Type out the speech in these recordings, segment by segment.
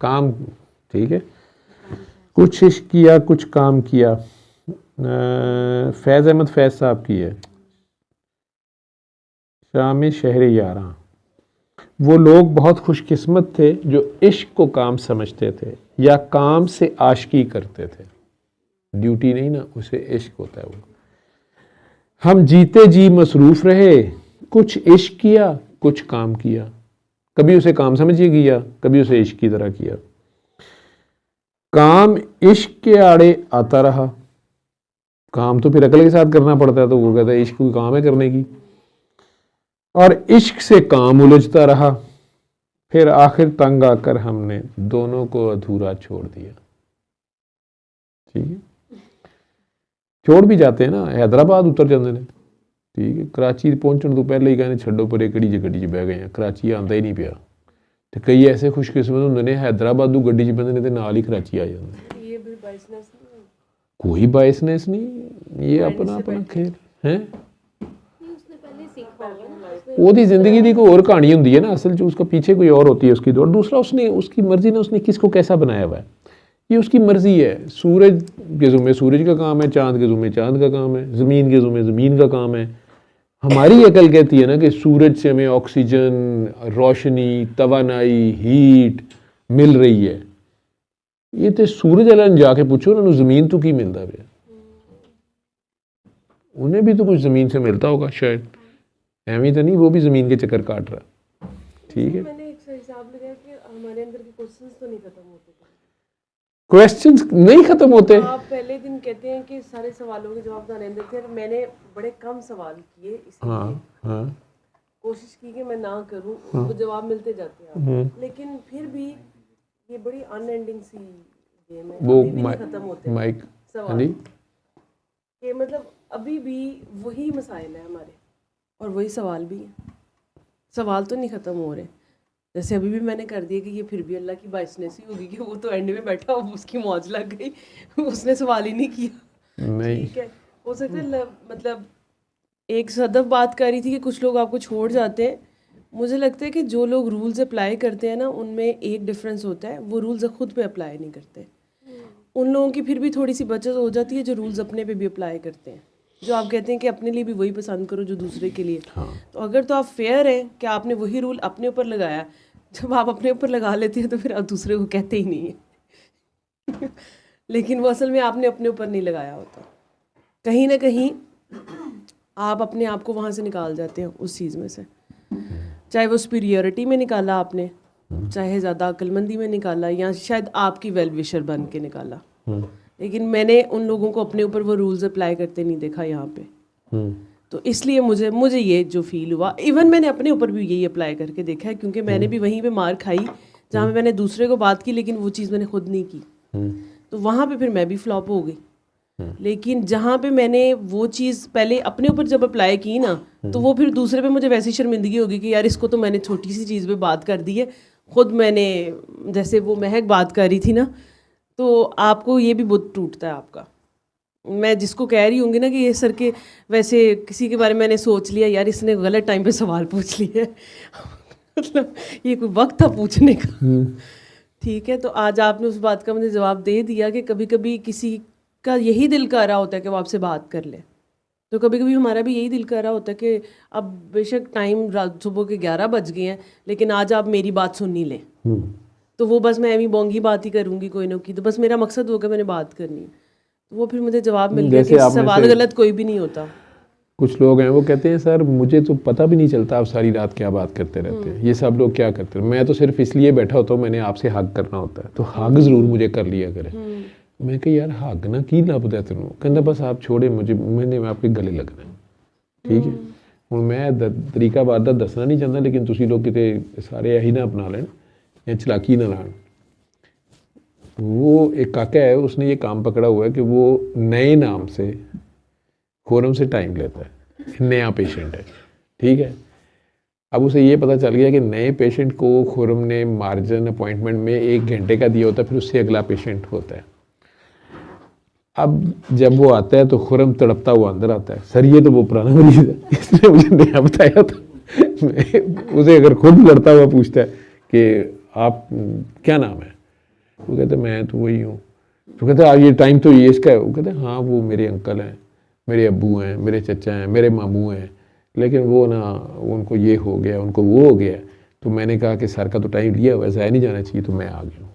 काम, ठीक है। कुछ इश्क किया कुछ काम किया, फैज़ अहमद फैज़ साहब की है। शाम शहर यारा, वो लोग बहुत खुशकिस्मत थे जो इश्क को काम समझते थे या काम से आशिकी करते थे। ड्यूटी नहीं ना, उसे इश्क होता है वो। हम जीते जी मसरूफ़ रहे, कुछ इश्क किया कुछ काम किया। कभी उसे काम समझिए किया, कभी उसे इश्क की तरह किया। काम इश्क के आड़े आता रहा, काम तो फिर अकल के साथ करना पड़ता है, तो वो कहता है इश्क कोई काम है करने की। और इश्क से काम उलझता रहा, फिर आखिर तंग आकर हमने दोनों को अधूरा छोड़ दिया। ठीक है, छोड़ भी जाते हैं ना, हैदराबाद उतर जाते हैं, ठीक है। कराची पहुंचने तो पहले ही कहने छड्डो पर गड्डी च बह गए हैं, कराची आंदा ही नहीं पिया। तो कई ऐसे खुशकिस्मत होंगे ने हैदराबाद गड्डी च बंदे ने नाल ही कराची आ जाते। कोई बायसनेस नहीं, ये अपना अपना खेल है। ਉਹਦੀ ਜ਼ਿੰਦਗੀ ਦੀ कोई और कहानी होती है ना, असल जो उसका पीछे कोई और होती है उसकी। और दूसरा, उसने उसकी मर्जी ने उसने किसको कैसा बनाया हुआ है, ये उसकी मर्जी है। सूरज के ज़ुम्मे सूरज का काम है, चांद के ज़ुम्मे चांद का काम है, ज़मीन के ज़ुम्मे ज़मीन का काम है। हमारी अकल कहती है ना कि सूरज से हमें ऑक्सीजन, रोशनी, तवानाई, हीट मिल रही है। ये तो सूरज वाले ने जाके पूछो उन्होंने ज़मीन तो की मिलता पे, उन्हें भी तो कुछ ज़मीन से मिलता होगा शायद, एवं तो नहीं वो भी ज़मीन के चक्कर काट रहा। ठीक है, मैंने एक हिसाब लगाया कि हमारे अंदर के क्वेश्चंस तो नहीं खत्म होते। क्वेश्चंस नहीं खत्म होते। आप पहले दिन कहते हैं कि सारे सवालों के जवाब हमारे अंदर थे, मैंने बड़े कम सवाल किए, इसलिए कोशिश की कि मैं ना करूं, वो जवाब मिलते जाते हैं। लेकिन फिर भी ये बड़ी अनएंडिंग सी गेम है, वो अभी भी नहीं खत्म होते माइक सवाल कि मतलब अभी भी वही मसाइल है हमारे, और वही सवाल भी हैं। सवाल तो नहीं ख़त्म हो रहे। जैसे अभी भी मैंने कर दिया कि ये फिर भी अल्लाह की बाइसनेस ही होगी कि वो तो एंड में बैठा, उसकी मौज लग गई, उसने सवाल ही नहीं किया। ठीक है, हो सकता है मतलब एक सदफ बात कर रही थी कि कुछ लोग आपको छोड़ जाते हैं। मुझे लगता है कि जो लोग रूल्स अप्लाई करते हैं ना, उनमें एक डिफरेंस होता है, वो रूल्स खुद पे अप्लाई नहीं करते। उन लोगों की फिर भी थोड़ी सी बचत हो जाती है जो रूल्स अपने पे भी अप्लाई करते हैं। जो आप कहते हैं कि अपने लिए भी वही पसंद करो जो दूसरे के लिए। तो अगर तो आप फेयर हैं कि आपने वही रूल अपने ऊपर लगाया, जब आप अपने ऊपर लगा लेते हैं तो फिर आप दूसरे को कहते ही नहीं है। लेकिन वो असल में आपने अपने ऊपर नहीं लगाया होता। कहीं ना कहीं आप अपने आप को वहाँ से निकाल जाते हैं उस चीज़ में से, चाहे वो सुपीरियरिटी में निकाला आपने, चाहे ज़्यादा अक्लमंदी में निकाला, या शायद आपकी वेल विशर बन के निकाला। लेकिन मैंने उन लोगों को अपने ऊपर वो रूल्स अप्लाई करते नहीं देखा यहाँ पे। तो इसलिए मुझे ये जो फील हुआ, इवन मैंने अपने ऊपर भी यही अप्लाई करके देखा है, क्योंकि मैंने भी वहीं पे मार खाई जहाँ पे मैंने दूसरे को बात की लेकिन वो चीज़ मैंने खुद नहीं की। तो वहाँ पे फिर मैं भी फ्लॉप हो गई। लेकिन जहाँ पे मैंने वो चीज़ पहले अपने ऊपर जब अप्लाई की ना, तो वो फिर दूसरे पे मुझे वैसी शर्मिंदगी होगी कि यार इसको तो मैंने छोटी सी चीज़ पे बात कर दी है। खुद मैंने, जैसे वो महक बात कर रही थी ना, तो आपको ये भी बहुत टूटता है आपका। मैं जिसको कह रही हूँगी ना कि ये सर के वैसे किसी के बारे में मैंने सोच लिया, यार इसने गलत टाइम पे सवाल पूछ लिया मतलब ये कोई वक्त था पूछने का। ठीक है, तो आज आपने उस बात का मुझे जवाब दे दिया कि कभी कभी किसी का यही दिल कर रहा होता है कि वो आपसे बात कर ले। तो कभी कभी हमारा भी यही दिल कर रहा होता है कि अब बेशक टाइम रात सुबह के 11 बज गए हैं, लेकिन आज आप मेरी बात सुन ही लें। तो वो बस मैं अभी बोंगी बात ही करूँगी कोई ना की, तो बस मेरा मकसद होगा मैंने बात करनी है। तो वो फिर मुझे जवाब मिल गया कि सवाल गलत कोई भी नहीं होता। कुछ लोग हैं वो कहते हैं सर मुझे तो पता भी नहीं चलता आप सारी रात क्या बात करते रहते हैं, ये सब लोग क्या करते हैं, मैं तो सिर्फ इसलिए बैठा होता हूँ मैंने आपसे हक करना होता है, तो हक ज़रूर मुझे कर लिया करें। मैं कहा यार हक ना की लभदा तेनों, कहना बस आप छोड़े मुझे, मैंने आपके गले लगना है। ठीक है, हूँ मैं तरीका बार दसना नहीं चाहता, लेकिन तुसी लोग किते सारे यही ना अपना लें या चलाकी ना लान। वो एक काका है, उसने ये काम पकड़ा हुआ है कि वो नए नाम से खुरम से टाइम लेता है, नया पेशेंट है। ठीक है, अब उसे ये पता चल गया कि नए पेशेंट को खुरम ने मार्जिन अपॉइंटमेंट में 1 घंटे का दिया होता है, फिर उससे अगला पेशेंट होता है। अब जब वो आता है तो खुरम तड़पता हुआ अंदर आता है, सर ये तो वो पुराना मरीज है, इसने मुझे नया बताया था। उसे अगर खुद लड़ता हुआ पूछता है कि आप क्या नाम है, वो कहते मैं तो वही हूँ। तो कहते ये टाइम तो ये इसका है। वो कहते हाँ वो मेरे अंकल हैं, मेरे अब्बू हैं, मेरे चचा हैं, मेरे मामू हैं, लेकिन वो ना उनको ये हो गया, उनको वो हो गया। तो मैंने कहा कि सर का तो टाइम लिया हुआ है, ज़ाया नहीं जाना चाहिए, तो मैं आ गया हूँ।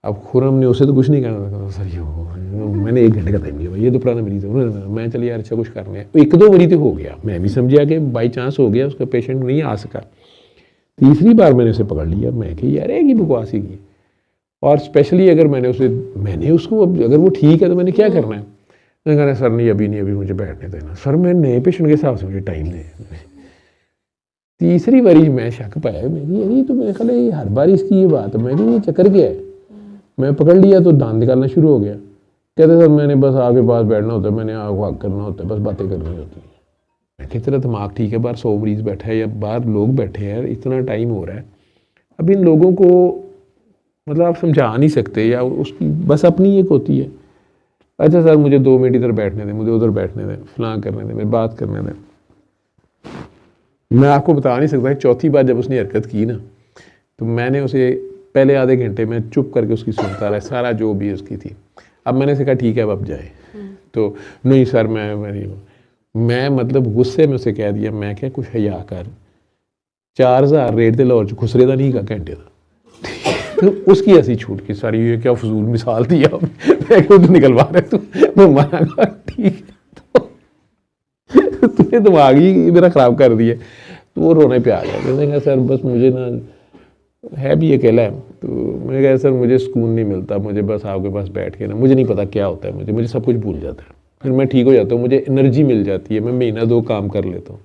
अब खुरम ने उसे तो कुछ नहीं कहना था, सर ये हो मैंने 1 घंटे का टाइम लिया हुआ, ये तो पुराना मरीज़ है। मैं चलिए यार अच्छा कुछ करने हैं, 1-2 बारी तो हो गया, मैं भी समझा कि बाई चांस हो गया, उसका पेशेंट नहीं आ सका। तीसरी बार मैंने उसे पकड़ लिया, मैं कि यार ये बकवास ही की। और स्पेशली अगर मैंने उसको अब अगर वो ठीक है तो मैंने क्या करना है। मैंने कहा सर नहीं अभी नहीं, अभी मुझे बैठने देना सर, मैं नए पेशेंट के हिसाब से मुझे टाइम दें। तीसरी बारी मैं शक पाया, मैं ये तो मेरे ख्याल है हर बार इसकी ये बात है। मैं ये चक्कर क्या है। मैं पकड़ लिया तो दांत निकालना शुरू हो गया। कहते सर मैंने बस आपके पास बैठना होता है, मैंने आग वाग करना होता है, बस बातें करनी होती है। मैं कि तेरा दिमाग ठीक है, बाहर 100 मरीज़ बैठा है या बाहर लोग बैठे हैं, इतना टाइम हो रहा है, अब इन लोगों को मतलब आप समझा नहीं सकते, या उसकी बस अपनी एक होती है। अच्छा सर मुझे 2 मिनट इधर बैठने दें, मुझे उधर बैठने दें, फलां करने दें, मेरी बात करने दें। मैं आपको बता नहीं सकता। चौथी बार जब उसने हरकत की ना, तो मैंने उसे पहले आधे घंटे में चुप करके उसकी सुनता रहा, सारा जो भी उसकी थी। अब मैंने उसे कहा ठीक है अब जाए। तो नहीं सर मैं मतलब गुस्से में उसे कह दिया, मैं क्या कुछ हया कर, 4000 रेट ते लाहौर च खुसरे का नहीं का घंटे का। तो उसकी हंसी छूट की सारी, ये क्या फजूल मिसाल दी आप, मैं क्यों निकलवा रहे तू। मैं मना कर ठीक है, तूने दिमाग ही मेरा ख़राब कर दिया। तो वो रोने पे आ गया। मैंने कहा सर बस मुझे ना है भी अकेला है, तो मैंने कहा सर मुझे सुकून नहीं मिलता, मुझे बस आपके पास बैठ के ना, मुझे नहीं पता क्या होता है, मुझे सब कुछ भूल जाता है, फिर मैं ठीक हो जाता हूँ, मुझे एनर्जी मिल जाती है, मैं महीना 2 काम कर लेता हूँ।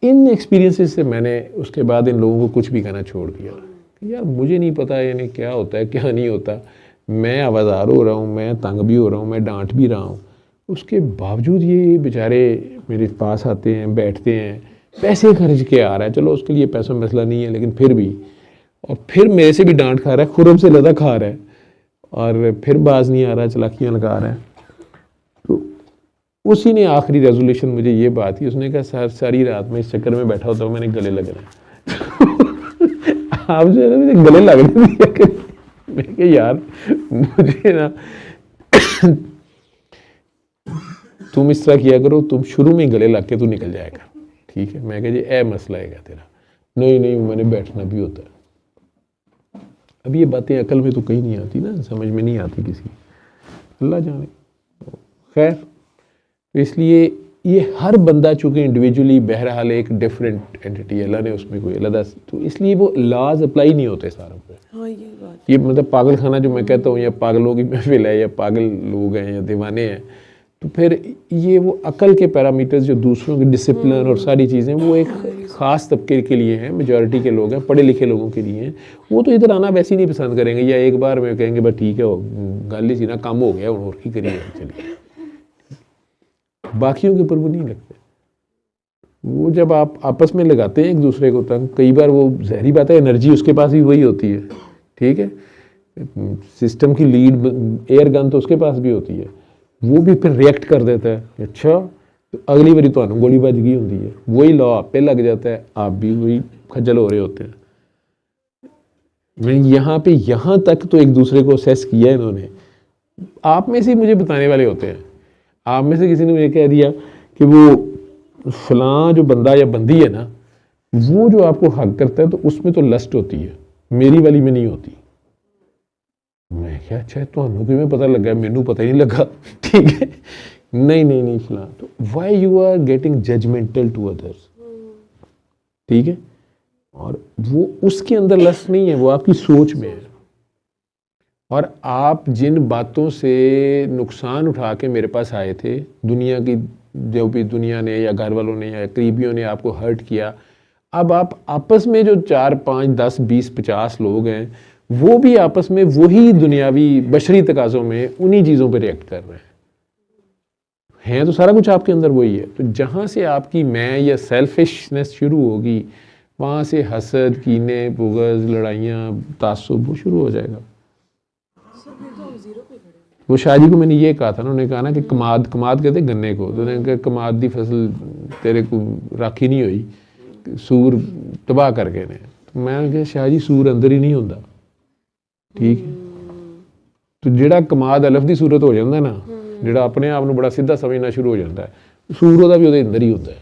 इन एक्सपीरियंसेस से मैंने उसके बाद इन लोगों को कुछ भी कहना छोड़ दिया कि यार मुझे नहीं पता यानी क्या होता है क्या नहीं होता। मैं आवाज़ार हो रहा हूँ, मैं तंग भी हो रहा हूँ, मैं डांट भी रहा हूँ, उसके बावजूद ये बेचारे मेरे पास आते हैं, बैठते हैं, पैसे खर्च के आ रहा है, चलो उसके लिए पैसा मसला नहीं है, लेकिन फिर भी, और फिर मेरे से भी डांट खा रहा है, खुरम से ज़्यादा खा रहा है, और फिर बाज नहीं आ रहा, चलाकियाँ लगा रहा है। तो उसी ने आखिरी रेजोल्यूशन मुझे ये बात की, उसने कहा सर सारी रात में इस चक्कर में बैठा होता हूँ, मैंने गले लग रहे आप जो है ना मुझे गले लग रहे। मैं कहा यार मुझे ना तुम इस तरह किया करो, तुम शुरू में गले लग के तू निकल जाएगा, ठीक है। मैं कहा जी ए मसला है तेरा। नहीं मैंने बैठना भी होता है। अब ये बातें अकल में तो कहीं नहीं आती ना, समझ में नहीं आती किसी, अल्लाह जाने। खैर तो इसलिए ये हर बंदा चूँकि इंडिविजुअली बहरहाल एक डिफरेंट एंटिटी है, अल्लाह ने उसमें कोई अलग, तो इसलिए वो लॉज अप्लाई नहीं होते सारों पे। हाँ ये बात, ये मतलब पागल खाना जो मैं कहता हूँ, या पागलों की महफिल है, या पागल लोग हैं, या दीवाने हैं, तो फिर ये वो अकल के पैरामीटर्स जो दूसरों के डिसिप्लिन और सारी चीज़ें वो एक ख़ास तबके के लिए हैं, मेजॉरिटी के लोग हैं, पढ़े लिखे लोगों के लिए हैं। वो तो इधर आना वैसे ही नहीं पसंद करेंगे, या एक बार में कहेंगे बस ठीक है गल ही सी ना, काम हो गया और की करिए चलिए। बाकियों के ऊपर वो नहीं लगते। वो जब आप आपस में लगाते हैं एक दूसरे को तंग, कई बार वो जहरी बात है, एनर्जी उसके पास भी वही होती है, ठीक है। सिस्टम की लीड एयर गन तो उसके पास भी होती है, वो भी फिर रिएक्ट कर देता है, अच्छा तो अगली बारी तो गोली बज गई होती है, वही लॉ आप पे लग जाता है, आप भी वही खज्जल हो रहे होते हैं। मैं यहाँ तक तो एक दूसरे को असेस किया है इन्होंने। आप में से मुझे बताने वाले होते हैं, आप में से किसी ने मुझे कह दिया कि वो फलां जो बंदा या बंदी है ना, वो जो आपको हक करता है तो उसमें तो लस्ट होती है, मेरी वाली में नहीं होती। मैं क्या अच्छा है तो किमें पता लगा, मैनू पता ही नहीं लगा, ठीक है। नहीं फलां, तो why you are getting judgemental to others, ठीक है। और वो उसके अंदर लस्ट नहीं है, वो आपकी सोच में है। और आप जिन बातों से नुकसान उठा के मेरे पास आए थे, दुनिया की जो भी दुनिया ने या घर वालों ने या करीबियों ने आपको हर्ट किया, अब आप आपस में जो 4, 5, 10, 20, 50 लोग हैं, वो भी आपस में वही दुनियावी बशरी तकाज़ों में उन्हीं चीज़ों पे रिएक्ट कर रहे हैं तो सारा कुछ आपके अंदर वही है। तो जहाँ से आपकी मैं या सेल्फिशनेस शुरू होगी, वहाँ से हसद, कीने, बुग़्ज़, लड़ाइयाँ, तासुब वो शुरू हो जाएगा। वो शाहजी को मैंने ये कहा था ना, उन्होंने कहा ना कि कमाद कहते गन्ने को, तो उन्होंने कहा कमाद दी फसल तेरे को राखी नहीं हुई, सूर तबाह करके ने। तो मैं कहा शाहजी सूर अंदर ही नहीं होता, ठीक है। तो ਜਿਹੜਾ ਕਮਾਦ ਅਲਫ ਦੀ ਸੂਰਤ ਹੋ ਜਾਂਦਾ ਨਾ, ਜਿਹੜਾ ਆਪਣੇ ਆਪ ਨੂੰ ਬੜਾ ਸਿੱਧਾ ਸਮਝਣਾ ਸ਼ੁਰੂ ਹੋ ਜਾਂਦਾ ਹੈ, ਸੂਰ ਉਹਦਾ ਵੀ ਉਹਦੇ ਅੰਦਰ ਹੀ ਹੁੰਦਾ ਹੈ,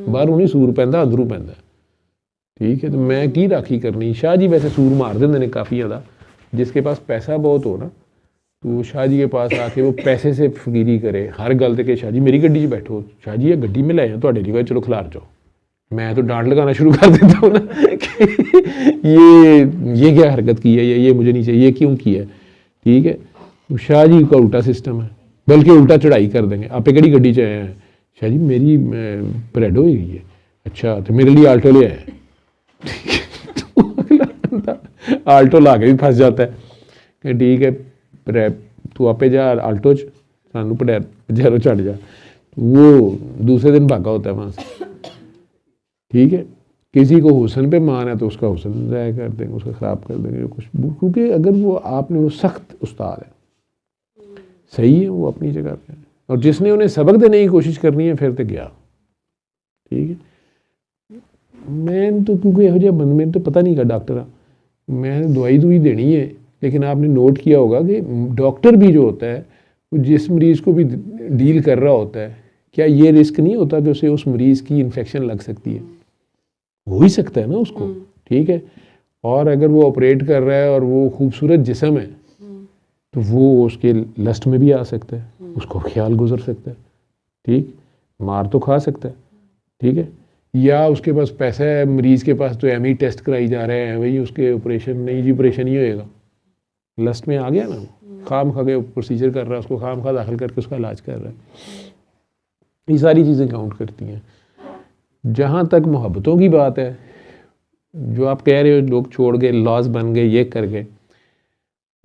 ਬਾਹਰੋਂ ਨਹੀਂ ਸੂਰ ਪੈਂਦਾ, ਅੰਦਰੋਂ ਪੈਂਦਾ। ठीक है, तो मैं की राखी करनी। शाह जी वैसे सूर मार देंगे ने काफ़ी ज़्यादा, जिसके पास पैसा बहुत हो ना, तो वो शाह जी के पास आके वो पैसे से फकीरी करे हर गल ते कि शाह जी मेरी गड्डी 'च बैठो, शाह जी ये गड्डी में ले जाओ थोड़े नहीं, चलो खिलार जाओ। मैं तो डांट लगाना शुरू कर देता हूँ ना कि ये क्या हरकत की है, ये मुझे नहीं चाहिए, ये क्यों की है। ठीक है, तो शाह जी का उल्टा सिस्टम है, बल्कि उल्टा चढ़ाई कर देंगे। आपे केड़ी गड्डी च आए हैं? शाह जी मेरी परेडो ही है। अच्छा, तो मेरे लिए आल्टो ले आए। आल्टो ला के भी फंस जाता है कि ठीक है तू आपे जा आल्टो च, सानू पजेरो चढ़ जा। वो दूसरे दिन भागा होता है वहाँ से। ठीक है, किसी को हुस्न पे मान है तो उसका हुस्न ज़ाया कर देंगे, उसका ख़राब कर देंगे कुछ, क्योंकि अगर वो आपने वो सख्त उस्ताद है, सही है, वो अपनी जगह पे है, और जिसने उन्हें सबक देने की कोशिश करनी है फिर तो गया। ठीक है, मैं तो क्योंकि यहो जिहा बंद, मैंने तो पता नहीं का डॉक्टर आ, मैं दवाई दुई देनी है, लेकिन आपने नोट किया होगा कि डॉक्टर भी जो होता है वो जिस मरीज़ को भी डील कर रहा होता है, क्या ये रिस्क नहीं होता कि उसे उस मरीज़ की इन्फेक्शन लग सकती है? हो ही सकता है ना उसको। ठीक है, और अगर वो ऑपरेट कर रहा है और वो खूबसूरत जिस्म है तो वो उसके लस्ट में भी आ सकता है, उसको ख्याल गुजर सकता है। ठीक, मार तो खा सकता है। ठीक है, या उसके पास पैसा है, मरीज़ के पास तो एमई टेस्ट कराई जा रहे हैं, वही उसके ऑपरेशन नहीं जी, ऑपरेशन ही होएगा, लस्ट में आ गया ना, खाम खा के प्रोसीजर कर रहा है, उसको खाम खा दाखिल करके उसका इलाज कर रहा है। ये सारी चीज़ें काउंट करती हैं। जहाँ तक मोहब्बतों की बात है, जो आप कह रहे हो लोग छोड़ गए, लॉज बन गए, ये कर गए,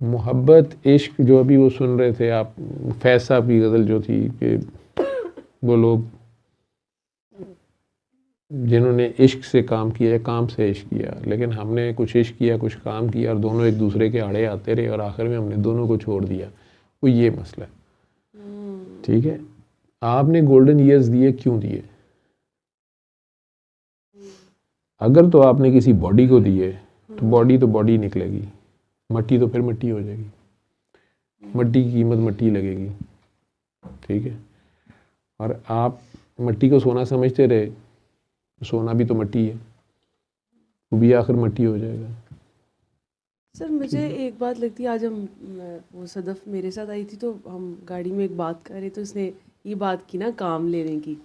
मोहब्बत इश्क जो अभी वो सुन रहे थे आप, फैज़ साहब की गज़ल जो थी कि वो लोग जिन्होंने इश्क से काम किया, काम से इश्क किया, लेकिन हमने कुछ इश्क किया, कुछ काम किया, और दोनों एक दूसरे के आड़े आते रहे और आखिर में हमने दोनों को छोड़ दिया, वो ये मसला है। ठीक है, आपने गोल्डन ईयर्स दिए, क्यों दिए? अगर तो आपने किसी बॉडी को दिए तो बॉडी निकलेगी, मट्टी तो फिर मट्टी हो जाएगी, मट्टी की कीमत मट्टी लगेगी। ठीक है, और आप मट्टी को सोना समझते रहे, सोना भी तो मट्टी है, वो भी आखिर मट्टी हो जाएगा। सर मुझे एक बात लगती है, आज हम वो सदफ मेरे साथ आई थी तो हम गाड़ी में एक बात कर रहे, तो उसने ये बात की ना काम लेने की,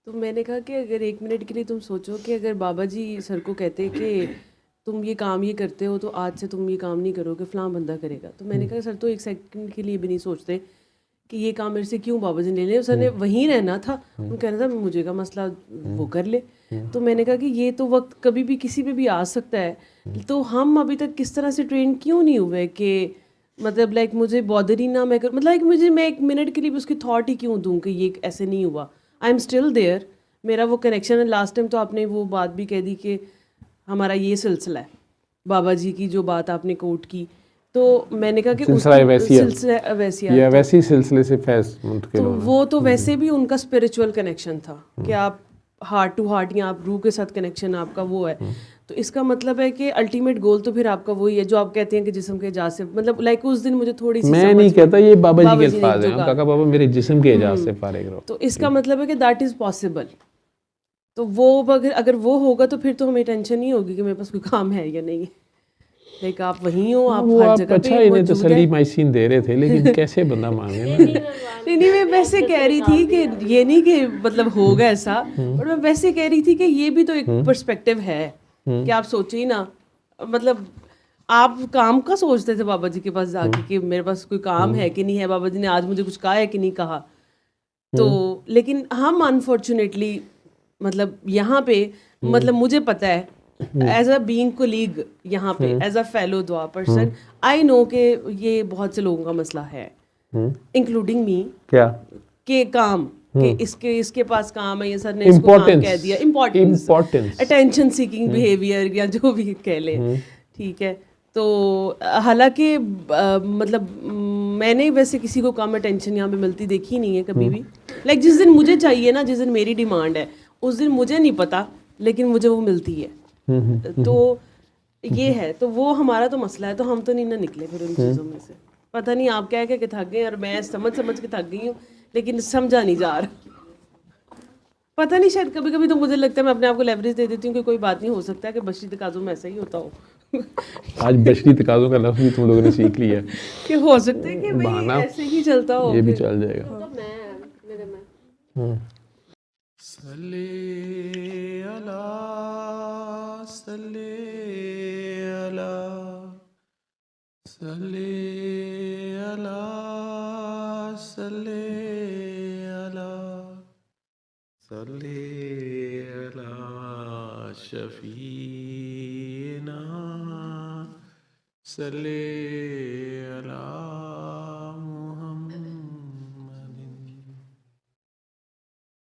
तो मैंने कहा कि अगर 1 मिनट के लिए तुम सोचो कि अगर बाबा जी सर को कहते कि तुम ये काम ये करते हो तो आज से तुम ये काम नहीं करोगे, फ़लाँ बंदा करेगा, तो मैंने कहा सर तो 1 सेकंड के लिए भी नहीं सोचते कि ये काम मेरे से क्यों बाबा जी ने ले, सर ने वहीं रहना था, उन कहना था मुझे का मसला वो कर ले। तो मैंने कहा कि ये तो वक्त कभी भी किसी पे भी आ सकता है, तो हम अभी तक किस तरह से ट्रेन क्यों नहीं हुए कि मतलब लाइक मुझे बॉदर ही ना मैं कर, मतलब मुझे मैं 1 मिनट के लिए भी उसकी थॉट ही क्यों दूँ कि ये ऐसे नहीं हुआ। आई एम स्टिल देयर, मेरा वो कनेक्शन है। लास्ट टाइम तो आपने वो बात भी कह दी कि हमारा ये सिलसिला है, बाबा जी की जो बात आपने कोट की, तो मैंने कहा कि सिलसिला वैसी है, वैसी सिलसिले से फैज़ मुंतकिल तो वो तो वैसे भी उनका स्पिरिचुअल कनेक्शन था कि आप हार्ट टू हार्ट या आप रूह के साथ कनेक्शन आपका वो है, तो इसका मतलब है कि अल्टीमेट गोल तो फिर आपका वही है जो आप कहते हैं कि जिस्म के एजाज से, मतलब लाइक उस दिन मुझे थोड़ी सी मैं नहीं कहता, ये बाबा जी के अल्फाज हैं, हम काका बाबा मेरे जिस्म के एजाज से फारिग रहो, तो इसका मतलब है कि दैट इज़ पॉसिबल। तो वो अगर वो होगा तो फिर तो हमें टेंशन नहीं होगी कि मेरे पास कोई काम है या नहीं, लाइक आप वहीं हो, आप हर जगह अच्छा पे इन्हें तसल्ली माइसिन दे रहे थे, लेकिन कैसे बंदा मांगे ना। नहीं मैं वैसे कह रही थी कि ये नहीं कि मतलब होगा ऐसा, और मैं वैसे कह रही थी कि ये भी तो एक पर्सपेक्टिव है कि आप सोचिए ही ना, मतलब आप काम का सोचते थे बाबा जी के पास जाके कि मेरे पास कोई काम है कि नहीं है, बाबा जी ने आज मुझे कुछ कहा है कि नहीं कहा, तो लेकिन हम अनफॉर्चुनेटली मतलब यहाँ पे मतलब मुझे पता है एज अ बीइंग कोलीग यहाँ पे, एज अ फेलो दुआ पर्सन, आई नो कि ये बहुत से लोगों का मसला है, इंक्लूडिंग मी, क्या के काम कि इसके पास काम है, ये सर ने इसको काम कह दिया, इम्पोर्टेंस, अटेंशन सीकिंग बिहेवियर या जो भी कह ले, ठीक है। तो हालांकि मतलब मैंने वैसे किसी को कम अटेंशन यहाँ पे मिलती देखी नहीं है कभी भी, लाइक जिस दिन मुझे चाहिए ना, जिस दिन मेरी डिमांड है उस दिन मुझे नहीं पता, लेकिन मुझे वो मिलती है, तो ये है, तो वो हमारा तो मसला है, तो हम तो नहीं ना निकले फिर उन चीज़ों में से। पता नहीं आप कह के थक गए और मैं समझ समझ के थक गई हूँ, लेकिन समझा नहीं जा रहा। पता नहीं, शायद कभी कभी तो मुझे लगता है मैं अपने आप को लेवरेज दे देती हूँ कि कोई बात नहीं, हो सकता है कि बशरी तकाज़ों में ऐसा ही होता हो। आज बशरी तकाज़ों का लफ्ज़ भी तुम लोगों ने सीख लिया है। कि हो सकता है कि भाई बहाना ऐसे ही चलता हो ये भी फिर। चल जाएगा। तो मैं मेरे में हम्म। सल्ले अला सल्ले अला सल्ले अला सल्ले अला सल्ले अला शफीना सल्ले